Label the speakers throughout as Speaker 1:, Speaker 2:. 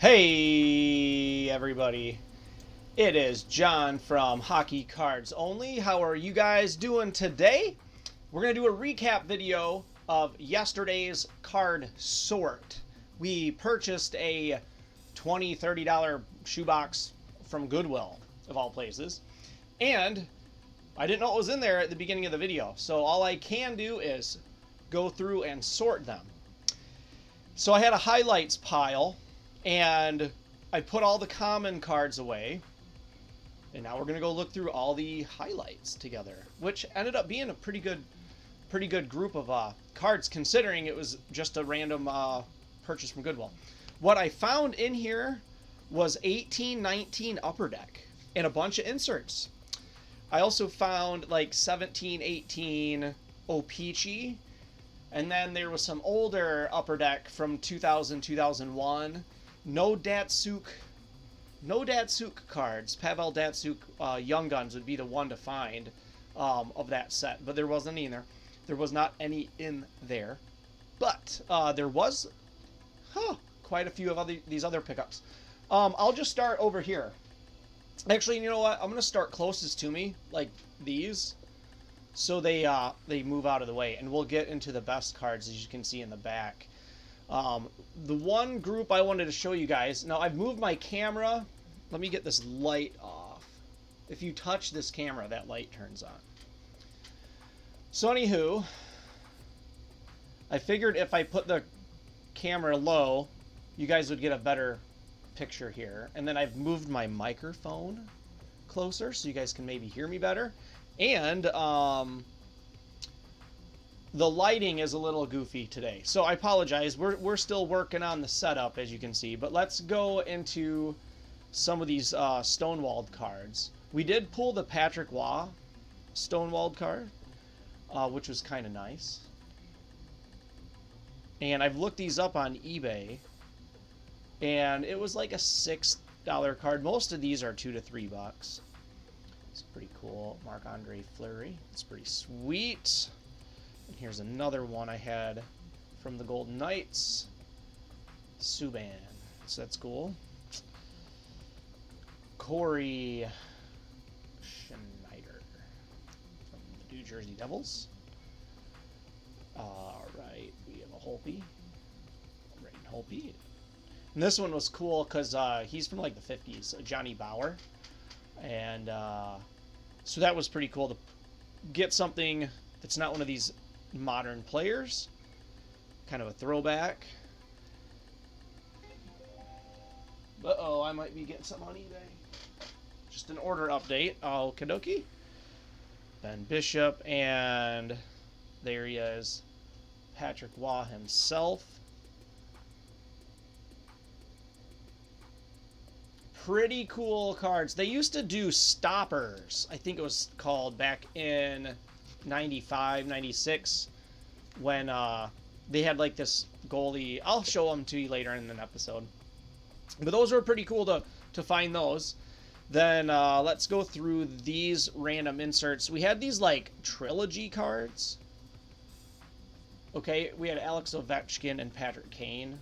Speaker 1: Hey everybody, it is John from Hockey Cards Only. How are you guys doing today? We're going to do a recap video of yesterday's card sort. We purchased a $20, $30 shoebox from Goodwill, of all places, and I didn't know what was in there at the beginning of the video, so all I can do is go through and sort them. So I had a highlights pile, and I put all the common cards away, and now we're going to go look through all the highlights together, which ended up being a pretty good group of cards, considering it was just a random purchase from Goodwill. What I found in here was 18-19 Upper Deck and a bunch of inserts. I also found like 17-18 O-Pee-Chee, and then there was some older Upper Deck from 2000-2001. No Datsuk cards. Pavel Datsuk Young Guns would be the one to find of that set, but there wasn't any in there. There was not any in there, but there was quite a few of these other pickups. I'll just start over here. Actually, you know what? I'm gonna start closest to me, like these, so they move out of the way, and we'll get into the best cards, as you can see in the back. The one group I wanted to show you guys, now I've moved my camera. Let me get this light off. If you touch this camera, that light turns on. So anywho, I figured if I put the camera low, you guys would get a better picture here. And then I've moved my microphone closer so you guys can maybe hear me better. And the lighting is a little goofy today, so I apologize. We're still working on the setup, as you can see, but let's go into some of these Stonewalled cards. We did pull the Patrick Waugh Stonewalled card, which was kind of nice. And I've looked these up on eBay, and it was like a $6 card. Most of these are $2 to $3. It's pretty cool. Marc-Andre Fleury. It's pretty sweet. And here's another one I had from the Golden Knights. Subban. So that's cool. Corey Schneider from the New Jersey Devils. Alright, we have a Holtby. Braden Holtby. And this one was cool because he's from like the 50s, Johnny Bauer. And so that was pretty cool to get something that's not one of these modern players. Kind of a throwback. Uh-oh, I might be getting some on eBay. Just an order update. Okie dokie. Ben Bishop, and there he is. Patrick Waugh himself. Pretty cool cards. They used to do stoppers, I think it was called, back in 95, 96, when they had like this goalie. I'll show them to you later in an episode. But those were pretty cool to find those. Then let's go through these random inserts. We had these like trilogy cards. Okay, we had Alex Ovechkin and Patrick Kane,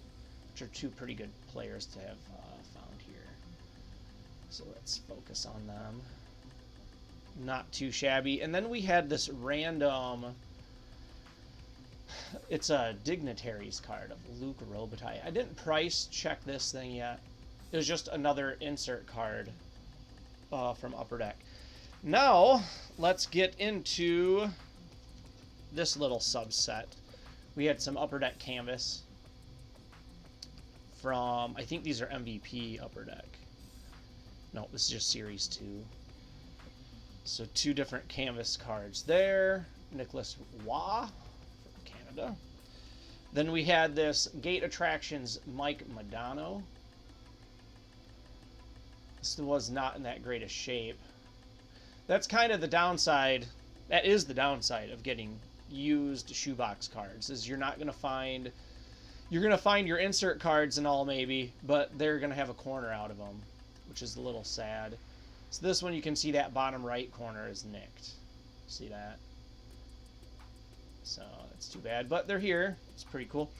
Speaker 1: which are two pretty good players to have found here. So let's focus on them. Not too shabby. And then we had this random, it's a Dignitaries card of Luc Robitaille. I didn't price check this thing yet. It was just another insert card from Upper Deck. Now let's get into this little subset. We had some Upper Deck canvas from, I think these are MVP Upper Deck. No, this is just Series 2. So two different canvas cards there. Nicholas Waugh from Canada. Then we had this Gate Attractions Mike Modano. This was not in that great a shape. That's kind of the downside. That is the downside of getting used shoebox cards, is you're not going to find... You're going to find your insert cards and all maybe, but they're going to have a corner out of them, which is a little sad. So this one, you can see that bottom right corner is nicked. See that? So that's too bad, but they're here. It's pretty cool.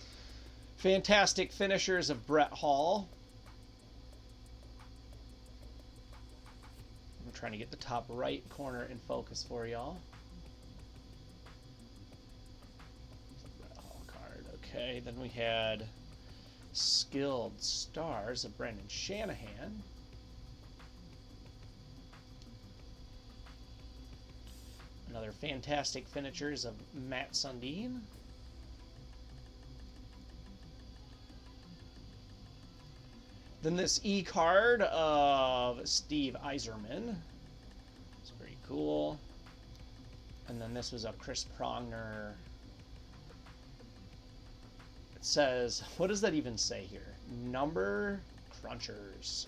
Speaker 1: Fantastic finishers of Brett Hall. I'm trying to get the top right corner in focus for y'all. Card. Okay, then we had Skilled Stars of Brendan Shanahan. Another Fantastic Finishers of Matt Sundin. Then this E-card of Steve Yzerman. It's pretty cool. And then this was a Chris Pronger. It says, what does that even say here? Number Crunchers.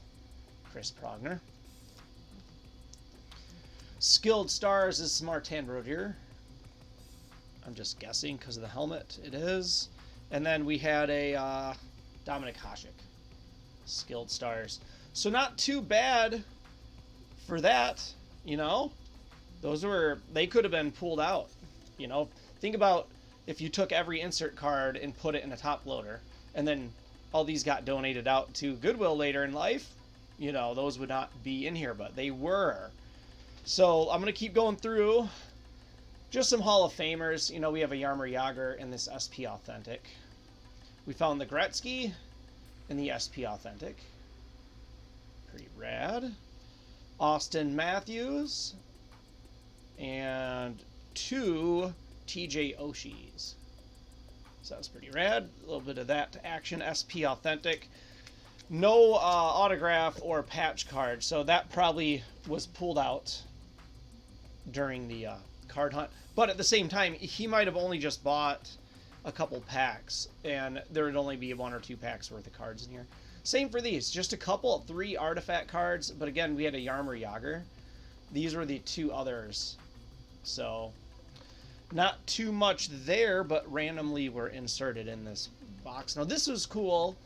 Speaker 1: Chris Pronger. Skilled Stars is Martin Brodeur. I'm just guessing because of the helmet. It is. And then we had a Dominic Hasek. Skilled Stars. So not too bad for that, you know. They could have been pulled out, you know. Think about if you took every insert card and put it in a top loader, and then all these got donated out to Goodwill later in life, you know, those would not be in here, but they were. So I'm going to keep going through just some Hall of Famers. You know, we have a Jaromir Jagr in this SP Authentic. We found the Gretzky in the SP Authentic. Pretty rad. Austin Matthews. And 2 TJ Oshie's. So that's pretty rad. A little bit of that action. SP Authentic. No autograph or patch card. So that probably was pulled out during the card hunt. But at the same time, he might have only just bought a couple packs, and there would only be 1 or 2 packs worth of cards in here. Same for these. Just a couple, 3 artifact cards. But again, we had a Jaromir Jagr. These were the 2 others. So not too much there, but randomly were inserted in this box. Now this was cool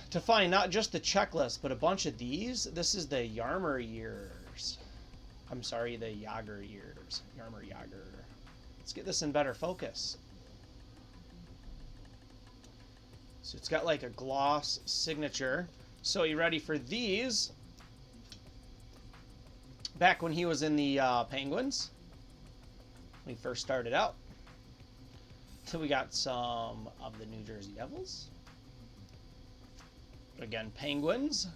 Speaker 1: to find, not just the checklist, but a bunch of these. This is the Jaromir years. I'm sorry, the Jagr years. Jaromir Jagr. Let's get this in better focus. So it's got like a gloss signature. So you ready for these? Back when he was in the Penguins, when he first started out. So we got some of the New Jersey Devils. Again, Penguins.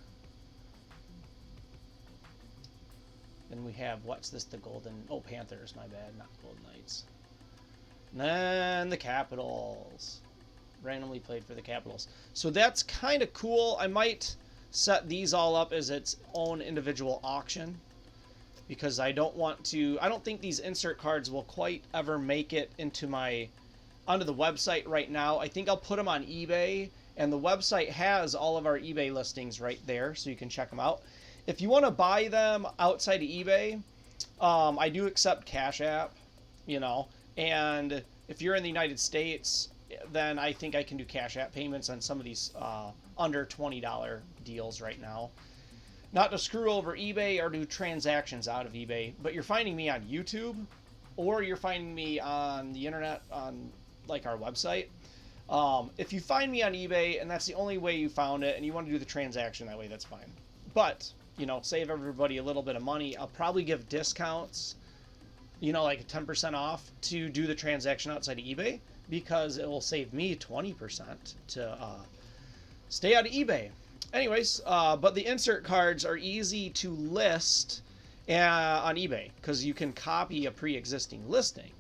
Speaker 1: Then we have, what's this, the Golden... Oh, Panthers, my bad, not Golden Knights. And then the Capitals. Randomly played for the Capitals. So that's kind of cool. I might set these all up as its own individual auction, because I don't think these insert cards will quite ever make it onto the website right now. I think I'll put them on eBay, and the website has all of our eBay listings right there, so you can check them out. If you want to buy them outside of eBay, I do accept Cash App, you know, and if you're in the United States, then I think I can do Cash App payments on some of these under $20 deals right now. Not to screw over eBay or do transactions out of eBay, but you're finding me on YouTube, or you're finding me on the internet on like our website. If you find me on eBay and that's the only way you found it and you want to do the transaction that way, that's fine. But, you know, save everybody a little bit of money. I'll probably give discounts, you know, like 10% off to do the transaction outside of eBay, because it will save me 20% to stay out of eBay. Anyways, but the insert cards are easy to list on eBay because you can copy a pre-existing listing.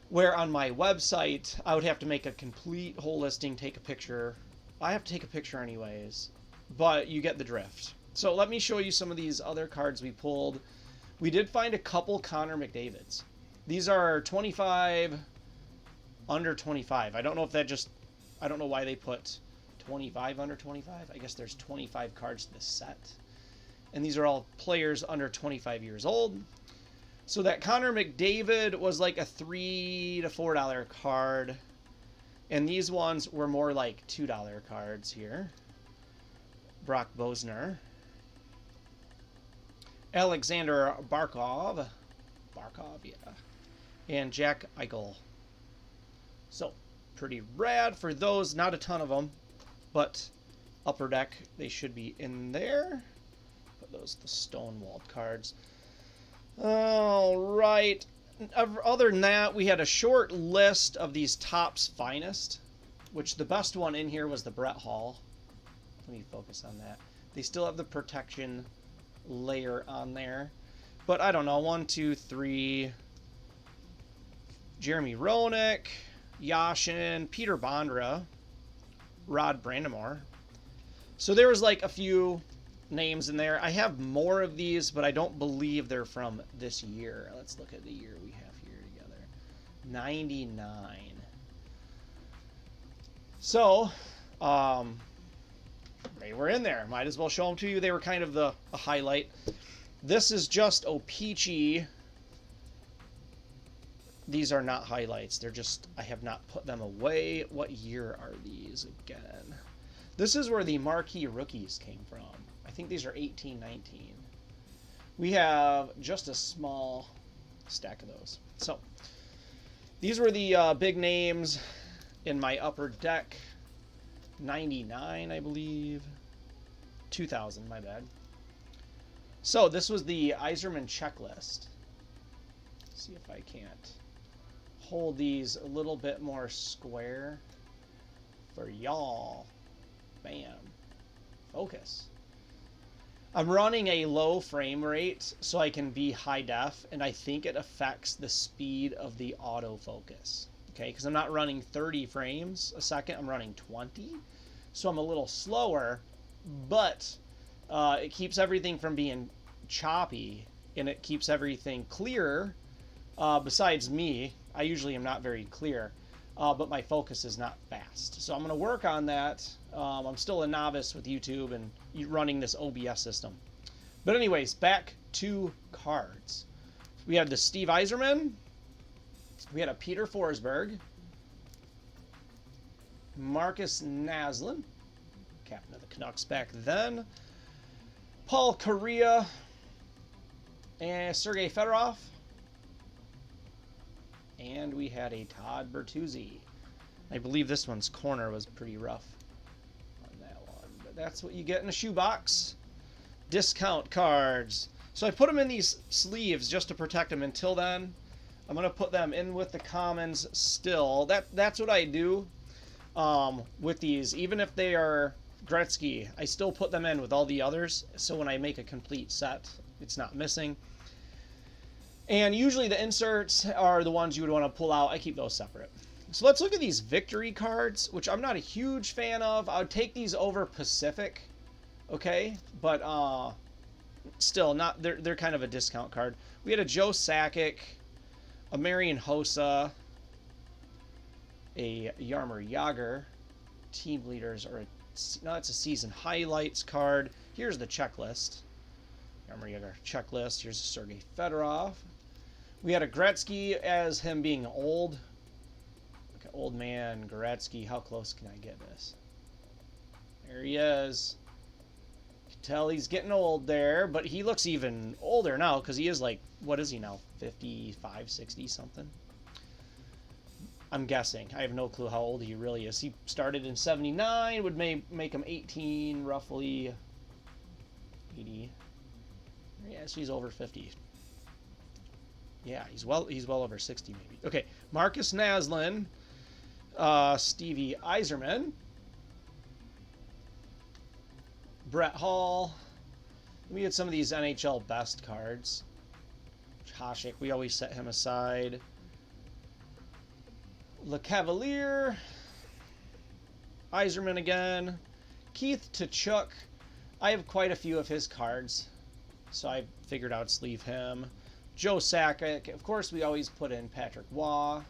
Speaker 1: Where on my website, I would have to make a complete whole listing, take a picture. I have to take a picture anyways, but you get the drift. So let me show you some of these other cards we pulled. We did find a couple Connor McDavids. These are 25, under 25. I don't know if that just, I don't know why they put 25 under 25. I guess there's 25 cards to this set. And these are all players under 25 years old. So that Connor McDavid was like a $3 to $4 card. And these ones were more like $2 cards here. Brock Bosner. Alexander Barkov. Yeah. And Jack Eichel. So, pretty rad for those. Not a ton of them. But Upper Deck, they should be in there. Those the Stonewalled cards. All right. Other than that, we had a short list of these Topps Finest, which the best one in here was the Brett Hall. Let me focus on that. They still have the protection layer on there. But I don't know, 1, 2, 3. Jeremy Roenick, Yashin, Peter Bondra, Rod Brandamore. So there was like a few names in there. I have more of these, but I don't believe they're from this year. Let's look at the year we have here together. 99. So, they were in there. Might as well show them to you. They were kind of a highlight. This is just O-Pee-Chee. These are not highlights. They're just, I have not put them away. What year are these again? This is where the marquee rookies came from. I think these are 18, 19. We have just a small stack of those. So, these were the big names in my Upper Deck. 99, I believe. 2000, my bad. So, this was the Yzerman checklist. Let's see if I can't hold these a little bit more square for y'all. Bam. Focus. I'm running a low frame rate so I can be high def, and I think it affects the speed of the autofocus. Okay, because I'm not running 30 frames a second, I'm running 20. So I'm a little slower, but it keeps everything from being choppy, and it keeps everything clearer. Besides me, I usually am not very clear, but my focus is not fast. So I'm going to work on that. I'm still a novice with YouTube and running this OBS system. But anyways, back to cards. We had the Steve Yzerman. We had a Peter Forsberg. Marcus Naslund, captain of the Canucks back then. Paul Kariya and Sergei Fedorov. And we had a Todd Bertuzzi. I believe this one's corner was pretty rough on that one. But that's what you get in a shoebox. Discount cards. So I put them in these sleeves just to protect them until then. I'm going to put them in with the commons still. That's what I do with these. Even if they are Gretzky, I still put them in with all the others. So when I make a complete set, it's not missing. And usually the inserts are the ones you would want to pull out. I keep those separate. So let's look at these victory cards, which I'm not a huge fan of. I would take these over Pacific, okay? But still, not they're kind of a discount card. We had a Joe Sakic, a Marian Hossa, a Jaromir Jagr, team leaders, or no, it's a season highlights card. Here's the checklist. Jaromir Jagr checklist. Here's Sergei Fedorov. We had a Gretzky as him being old. Look at old man Gretzky. How close can I get this? There he is. You can tell he's getting old there, but he looks even older now because he is like, what is he now? 55, 60 something? I'm guessing. I have no clue how old he really is. He started in 79, would make him 18 roughly. 80. Yes, he's over 50. Yeah, he's well over 60 maybe. Okay, Marcus Naslund, Stevie Yzerman, Brett Hall. We had some of these NHL best cards. Hasek, we always set him aside. Le Cavalier, Yzerman again, Keith Tkachuk. I have quite a few of his cards, so I figured I'd sleeve him. Joe Sakic, of course we always put in Patrick Waugh.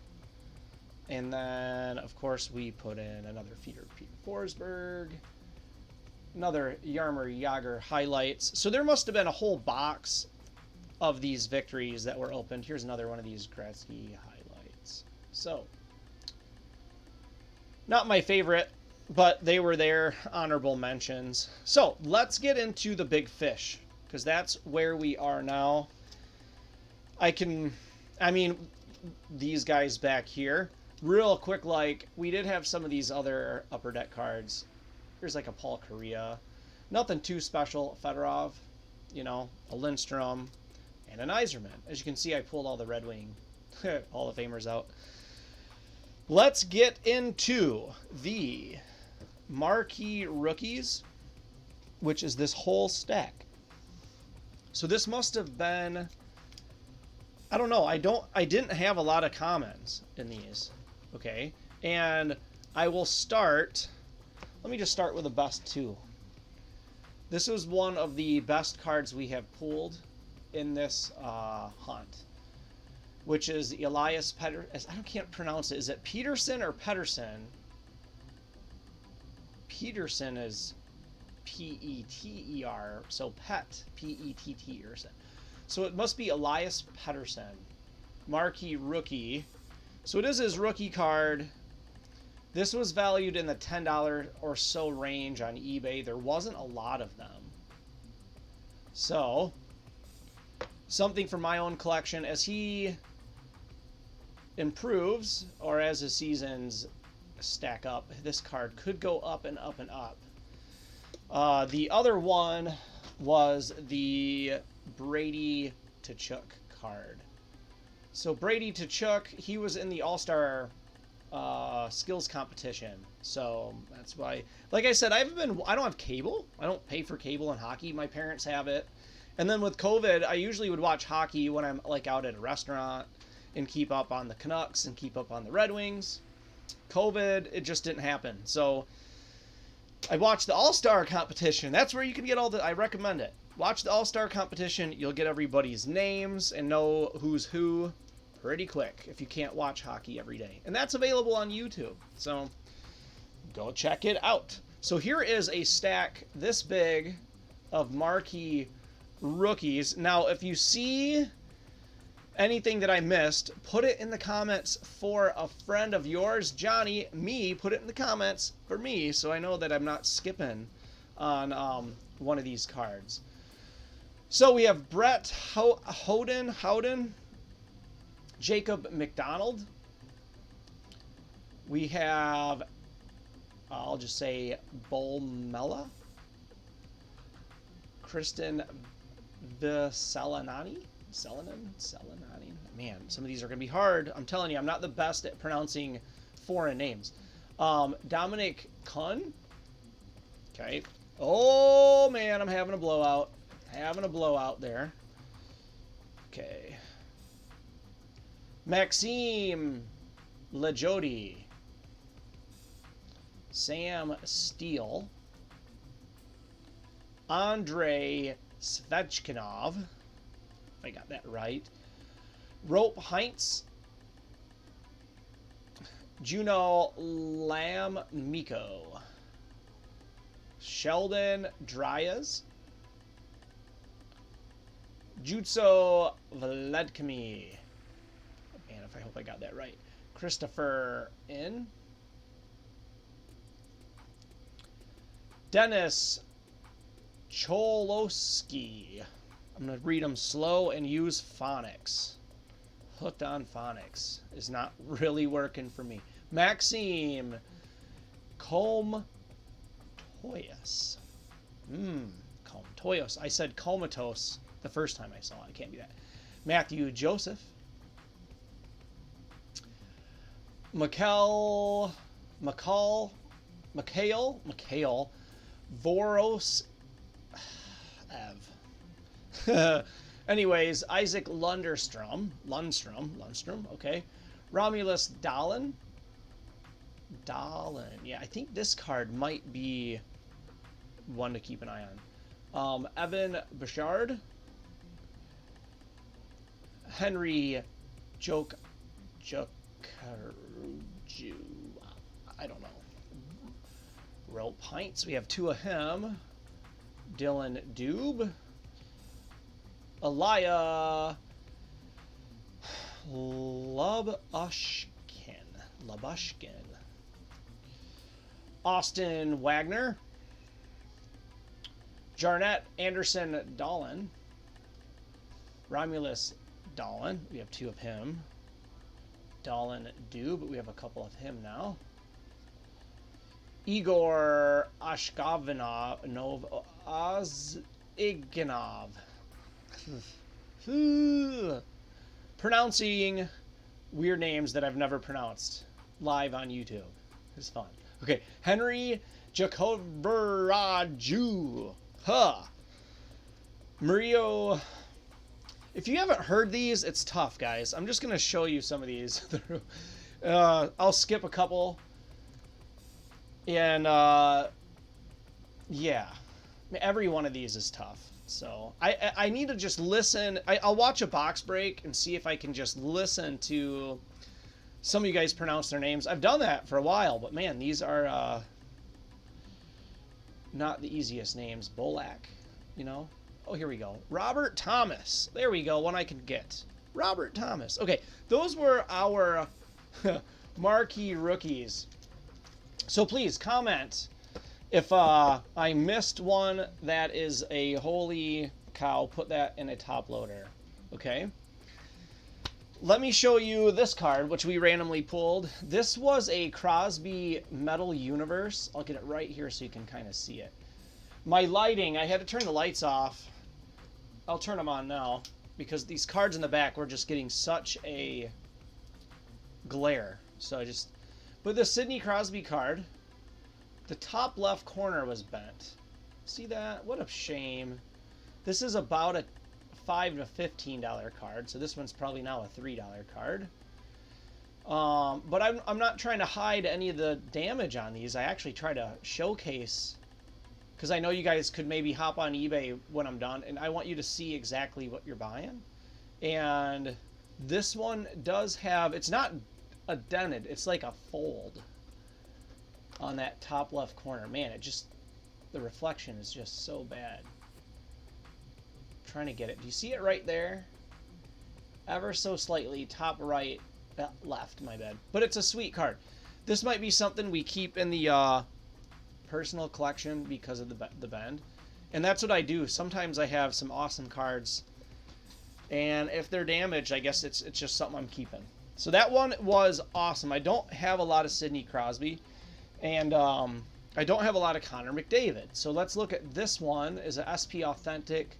Speaker 1: And then, of course, we put in another Peter Forsberg. Another Jaromir Jagr highlights. So there must have been a whole box of these victories that were opened. Here's another one of these Gretzky highlights. So, not my favorite, but they were there, honorable mentions. So, let's get into the big fish, because that's where we are now. I mean, these guys back here, real quick, like, we did have some of these other Upper Deck cards. Here's like a Paul Kariya. Nothing too special. Fedorov. you know, a Lindstrom, and an Yzerman. As you can see, I pulled all the Red Wing Hall of Famers out. Let's get into the marquee rookies, which is this whole stack. So this must have been, I don't know, I didn't have a lot of commons in these, okay? And I will start, let me just start with the best two. This was one of the best cards we have pulled in this hunt, which is Elias Petterson. I can't pronounce it. Is it Peterson or Petterson? Peterson is P-E-T-E-R, so Pet, P-E-T-T-E-R. So it must be Elias Petterson, marquee rookie. So it is his rookie card. This was valued in the $10 or so range on eBay. There wasn't a lot of them. So, something for my own collection. As he improves, or as his seasons stack up, this card could go up and up and up. The other one was the Brady Tkachuk card. So Brady Tkachuk, he was in the All-Star skills competition. So that's why, like I said, I don't have cable. I don't pay for cable in hockey. My parents have it. And then with COVID, I usually would watch hockey when I'm like out at a restaurant and keep up on the Canucks and keep up on the Red Wings. COVID, it just didn't happen. So I watched the All-Star competition. That's where you can get I recommend it. Watch the All-Star competition. You'll get everybody's names and know who's who pretty quick if you can't watch hockey every day. And that's available on YouTube. So go check it out. So here is a stack this big of marquee rookies. Now, if you see anything that I missed, put it in the comments for a friend of yours. Johnny, me, put it in the comments for me so I know that I'm not skipping on one of these cards. So we have Brett Howden, Jacob McDonald. We have, I'll just say, Bolmella, Kristen Veselinani. Selinani. Man, some of these are going to be hard. I'm telling you, I'm not the best at pronouncing foreign names. Dominic Kuhn. Okay. Oh, man, I'm having a blowout. There. Okay. Maxime Lejodi. Sam Steele. Andrei Svechkinov. If I got that right. Rope Heinz. Juno Lamiko. Sheldon Dryas. Jutso Vladkami. Man, if I hope I got that right. Christopher N. Dennis Cholowski. I'm going to read them slow and use phonics. Hooked on phonics is not really working for me. Maxime Comtoyos. Comtoyos. I said comatose the first time I saw it. It can't be that. Matthew Joseph. Mikhail Voros Ev. Anyways, Isaac Lundstrom, okay. Romulus Dahlin. Yeah, I think this card might be one to keep an eye on. Evan Bouchard. Henry Jokaruju. I don't know. Rope Pints. We have two of him. Dylan Dube. Elia Labushkin. Austin Wagner. Jarnett Anderson Dahlin. Romulus Dahlin. We have two of him. Dahlin Dube. We have a couple of him now. Igor Ashkavanov. Iganov. Pronouncing weird names that I've never pronounced live on YouTube. It's fun. Okay, Henry Jacobaraju. Huh. Mario. If you haven't heard these, it's tough, guys. I'm just going to show you some of these. I'll skip a couple. And, yeah. Every one of these is tough. So, I need to just listen. I'll watch a box break and see if I can just listen to some of you guys pronounce their names. I've done that for a while, but man, these are not the easiest names. Bolak, you know? Oh, here we go. Robert Thomas. There we go, one I can get. Robert Thomas. Okay, those were our marquee rookies. So please comment if I missed one that is a holy cow. Put that in a top loader. Okay. Let me show you this card, which we randomly pulled. This was a Crosby Metal Universe. I'll get it right here so you can kind of see it. My lighting, I had to turn the lights off. I'll turn them on now because these cards in the back were just getting such a glare. So I just... But the Sidney Crosby card, the top left corner was bent. See that? What a shame. This is about a $5 to $15 card, so this one's probably now a $3 card. But I'm not trying to hide any of the damage on these. I actually try to showcase, because I know you guys could maybe hop on eBay when I'm done, and I want you to see exactly what you're buying. And this one does have, it's not a dented, it's like a fold on that top left corner. Man, it just, the reflection is just so bad. I'm trying to get it. Do you see it right there? Ever so slightly, top right, left, my bad. But it's a sweet card. This might be something we keep in the personal collection because of the bend, and that's what I do. Sometimes I have some awesome cards, and if they're damaged, I guess it's just something I'm keeping. So that one was awesome. I don't have a lot of Sidney Crosby, and I don't have a lot of Connor McDavid. So let's look at this one. Is a SP Authentic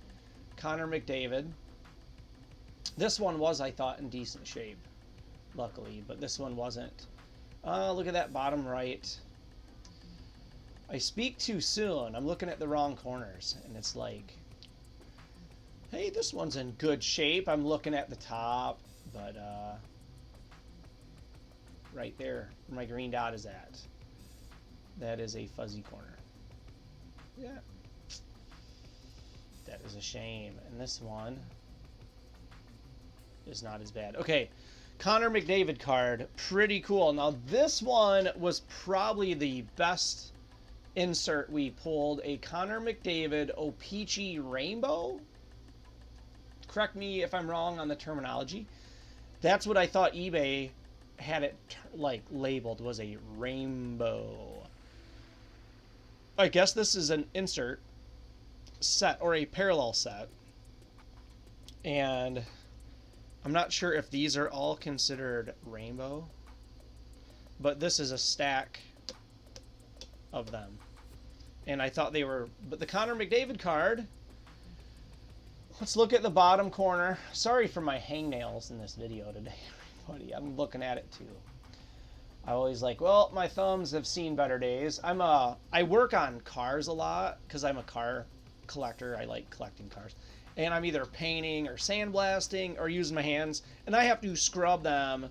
Speaker 1: Connor McDavid. This one was, I thought, in decent shape, luckily, but this one wasn't. Look at that bottom right. I speak too soon. I'm looking at the wrong corners, and it's like, hey, this one's in good shape. I'm looking at the top, but right there where my green dot is at, that is a fuzzy corner. Yeah. That is a shame. And this one is not as bad. Okay, Connor McDavid card. Pretty cool. Now, this one was probably the best insert we pulled. A Connor McDavid O-Pee-Chee Rainbow. Correct me if I'm wrong on the terminology. That's what I thought eBay had it like labeled, was a rainbow. I guess this is an insert set or a parallel set, and I'm not sure if these are all considered rainbow, but this is a stack of them, and I thought they were. But the Connor McDavid card, let's look at the bottom corner. Sorry for my hangnails in this video today, everybody. I'm looking at it too. I always like, well, my thumbs have seen better days. I work on cars a lot because I'm a car collector. I like collecting cars, and I'm either painting or sandblasting or using my hands, and I have to scrub them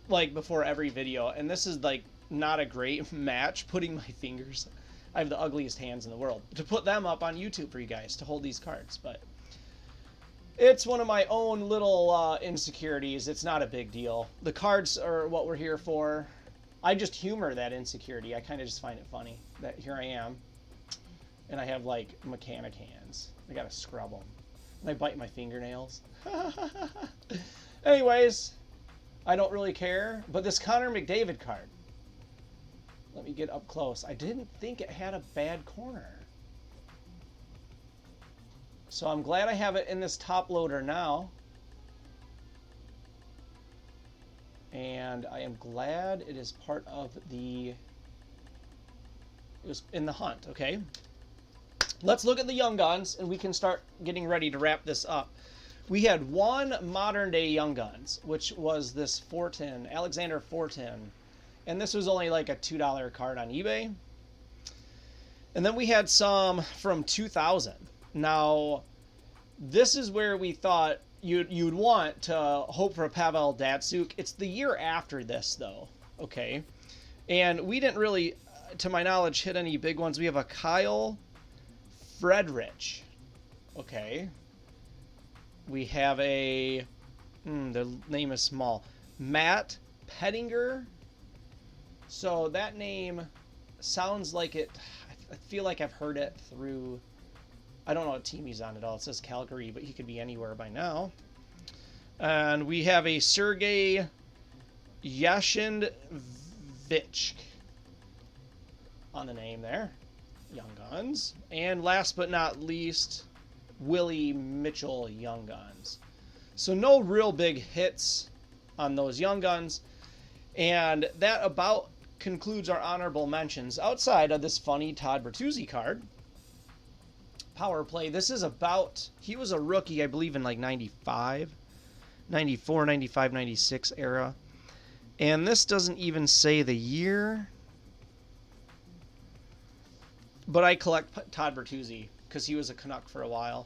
Speaker 1: like before every video, and this is like not a great match, putting my fingers, I have the ugliest hands in the world, to put them up on YouTube for you guys to hold these cards. But it's one of my own little insecurities. It's not a big deal. The cards are what we're here for. I just humor that insecurity. I kind of just find it funny that here I am, and I have like mechanic hands. I gotta scrub them, and I bite my fingernails. Anyways, I don't really care. But this Connor McDavid card, let me get up close. I didn't think it had a bad corner. So I'm glad I have it in this top loader now. And I am glad it is part of the... It was in the hunt, okay? let's look at the Young Guns, and we can start getting ready to wrap this up. We had one modern-day Young Guns, which was this Fortin, Alexander Fortin. And this was only like a $2 card on eBay. And then we had some from 2000. Now, this is where we thought you'd want to hope for a Pavel Datsyuk. It's the year after this, though. Okay. And we didn't really, to my knowledge, hit any big ones. We have a Kyle Friedrich. Okay. We have a, the name is small, Matt Pettinger. So that name sounds like it, I feel like I've heard it through, I don't know what team he's on at all. It says Calgary, but he could be anywhere by now. And we have a Sergei Yashinovich on the name there. Young Guns. And last but not least, Willie Mitchell Young Guns. So no real big hits on those Young Guns. And that about concludes our honorable mentions outside of this funny Todd Bertuzzi card. Power play. This is about, he was a rookie, I believe, in like 95, 94, 95, 96 era. And this doesn't even say the year. But I collect Todd Bertuzzi because he was a Canuck for a while.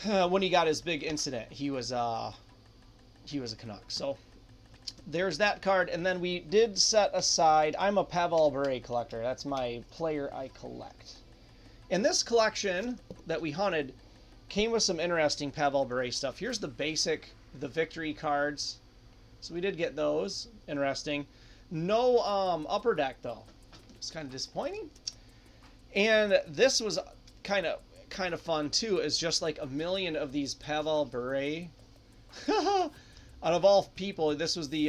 Speaker 1: When he got his big incident, he was a Canuck. So there's that card. And then we did set aside, I'm a Pavel Bure collector. That's my player I collect. And this collection that we hunted came with some interesting Pavel Bure stuff. Here's the basic, the victory cards. So we did get those. Interesting. No upper deck, though. It's kind of disappointing. And this was kind of fun, too. It's just like a million of these Pavel Bure. Out of all people, this was the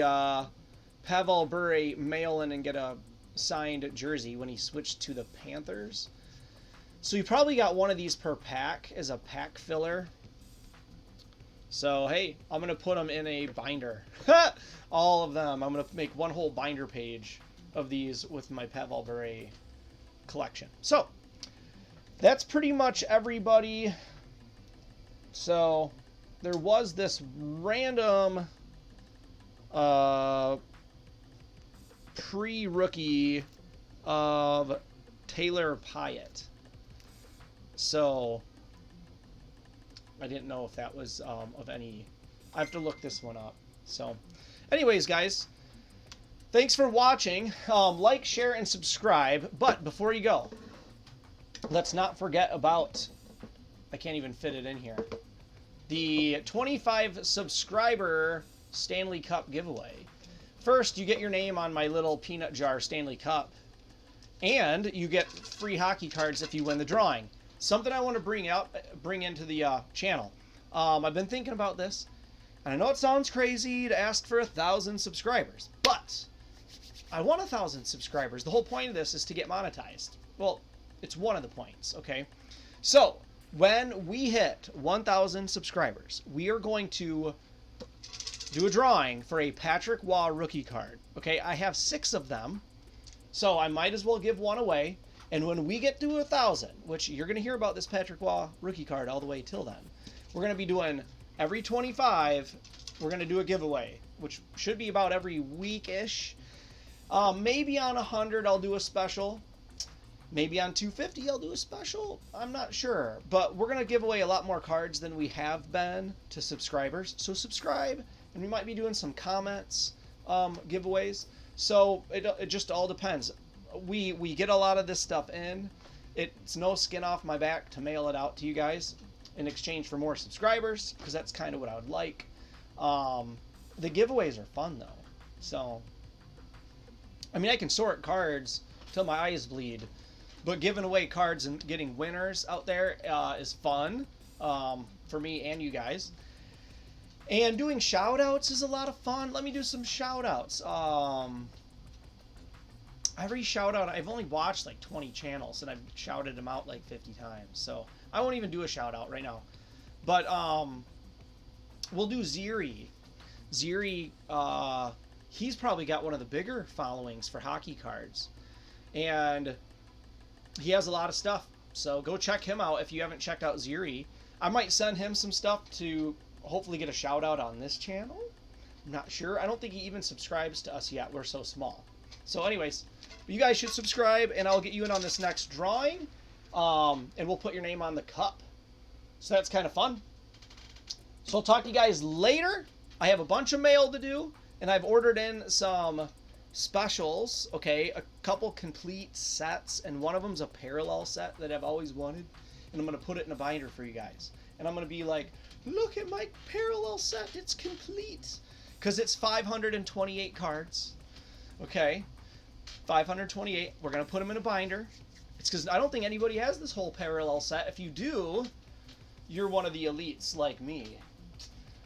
Speaker 1: Pavel Bure mail in and get a signed jersey when he switched to the Panthers. So you probably got one of these per pack as a pack filler. So, hey, I'm going to put them in a binder. All of them. I'm going to make one whole binder page of these with my Pavel Bure collection. So, that's pretty much everybody. So, there was this random pre-rookie of Taylor Pyatt. So, I didn't know if that was of any... I have to look this one up. So, anyways, guys, thanks for watching. Like, share, and subscribe. But before you go, let's not forget about... I can't even fit it in here. The 25 subscriber Stanley Cup giveaway. First, you get your name on my little peanut jar Stanley Cup. And you get free hockey cards if you win the drawing. Something I want to bring into the channel. I've been thinking about this, and I know it sounds crazy to ask for 1,000 subscribers, but I want 1,000 subscribers. The whole point of this is to get monetized. Well, it's one of the points, okay? So, when we hit 1,000 subscribers, we are going to do a drawing for a Patrick Waugh rookie card. Okay, I have 6 of them, so I might as well give one away. And when we get to 1,000, which you're going to hear about this Patrick Waugh rookie card all the way till then, we're going to be doing every 25, we're going to do a giveaway, which should be about every week-ish. Maybe on 100, I'll do a special. Maybe on 250, I'll do a special. I'm not sure. But we're going to give away a lot more cards than we have been to subscribers. So subscribe, and we might be doing some comments giveaways. So it just all depends. We get a lot of this stuff in. It's no skin off my back to mail it out to you guys in exchange for more subscribers, because that's kind of what I would like. The giveaways are fun, though. So, I mean, I can sort cards till my eyes bleed, but giving away cards and getting winners out there is fun for me and you guys. And doing shout-outs is a lot of fun. Let me do some shout-outs. Every shout-out, I've only watched like 20 channels, and I've shouted them out like 50 times. So I won't even do a shout-out right now. But we'll do Ziri. Ziri, he's probably got one of the bigger followings for hockey cards. And he has a lot of stuff. So go check him out if you haven't checked out Ziri. I might send him some stuff to hopefully get a shout out on this channel. I'm not sure. I don't think he even subscribes to us yet. We're so small. So anyways, you guys should subscribe, and I'll get you in on this next drawing. And we'll put your name on the cup. So that's kind of fun. So I'll talk to you guys later. I have a bunch of mail to do, and I've ordered in some specials, okay, a couple complete sets, and one of them's a parallel set that I've always wanted, and I'm going to put it in a binder for you guys. And I'm going to be like, look at my parallel set, it's complete. Because it's 528 cards, okay, 528. We're going to put them in a binder. It's because I don't think anybody has this whole parallel set. If you do, you're one of the elites like me.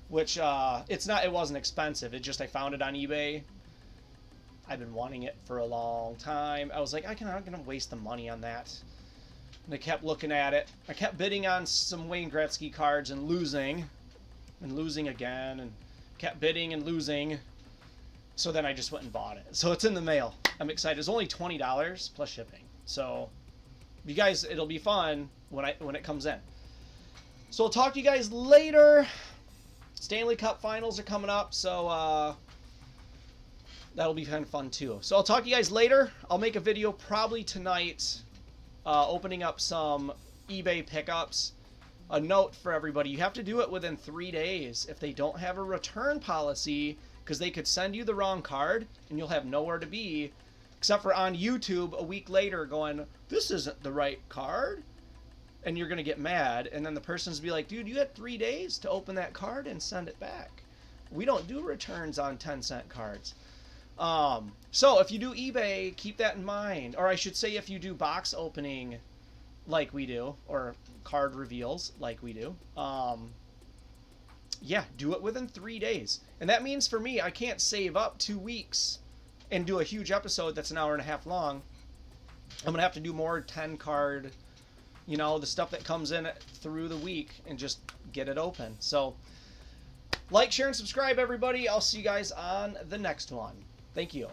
Speaker 1: Which, it wasn't expensive. It just, I found it on eBay. I've been wanting it for a long time. I was like, I'm not going to waste the money on that. And I kept looking at it. I kept bidding on some Wayne Gretzky cards and losing again, and kept bidding and losing. So then I just went and bought it. So it's in the mail. I'm excited. It's only $20 plus shipping. So you guys, it'll be fun when it comes in. So I'll talk to you guys later. Stanley Cup finals are coming up, so that'll be kind of fun too. So I'll talk to you guys later. I'll make a video probably tonight opening up some eBay pickups. A note for everybody, you have to do it within 3 days if they don't have a return policy, because they could send you the wrong card and you'll have nowhere to be, except for on YouTube a week later going, this isn't the right card. And you're going to get mad, and then the person's be like, dude, you had 3 days to open that card and send it back. We don't do returns on 10-cent cards. So if you do eBay, keep that in mind. Or I should say, if you do box opening like we do, or card reveals like we do, yeah, do it within 3 days. And that means for me, I can't save up 2 weeks and do a huge episode that's an hour and a half long. I'm going to have to do more 10-card, you know, the stuff that comes in through the week, and just get it open. So like, share, and subscribe, everybody. I'll see you guys on the next one. Thank you.